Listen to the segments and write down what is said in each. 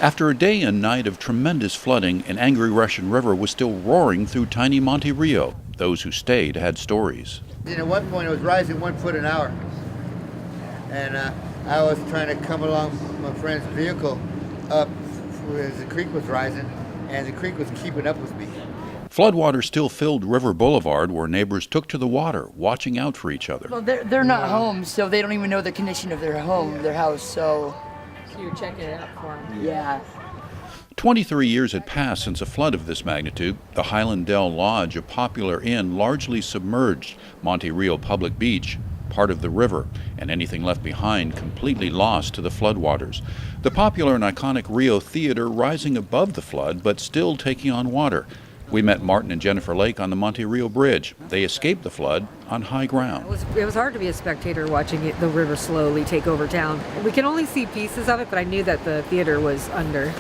After a day and night of tremendous flooding, an angry Russian river was still roaring through tiny Monte Rio. Those who stayed had stories. And at one point it was rising 1 foot an hour. And I was trying to come along my friend's vehicle up as the creek was rising, and the creek was keeping up with me. Floodwater still filled River Boulevard, where neighbors took to the water, watching out for each other. Well, they're not home, so they don't even know the condition of their home, their house, so you're checking it out for them. Yeah. 23 years had passed since a flood of this magnitude. The Highland Dell Lodge, a popular inn, largely submerged. Monte Rio Public Beach, part of the river, and anything left behind completely lost to the floodwaters. The popular and iconic Rio Theater rising above the flood, but still taking on water. We met Martin and Jennifer Lake on the Monte Rio Bridge. They escaped the flood on high ground. It was hard to be a spectator watching the river slowly take over town. We can only see pieces of it, but I knew that the theater was under.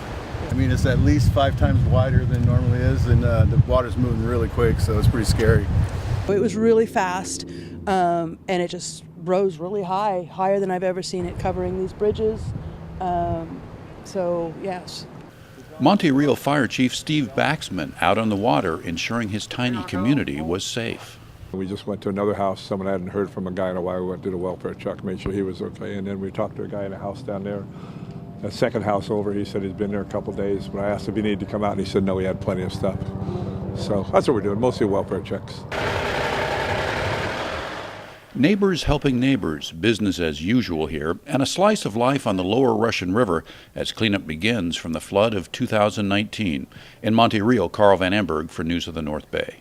I mean, it's at least 5 times wider than it normally is, and the water's moving really quick, so it's pretty scary. It was really fast, and it just rose really high, higher than I've ever seen it covering these bridges. So, yes. Monte Rio Fire Chief Steve Baxman out on the water, ensuring his tiny community was safe. We just went to another house. Someone hadn't heard from a guy in a while. We went to the welfare check, made sure he was okay, and then we talked to a guy in a house down there. The second house over, he said he's been there a couple of days. When I asked if he needed to come out, and he said no, he had plenty of stuff. So that's what we're doing, mostly welfare checks. Neighbors helping neighbors, business as usual here, and a slice of life on the lower Russian River as cleanup begins from the flood of 2019. In Monte Rio, Carl Van Amberg for News of the North Bay.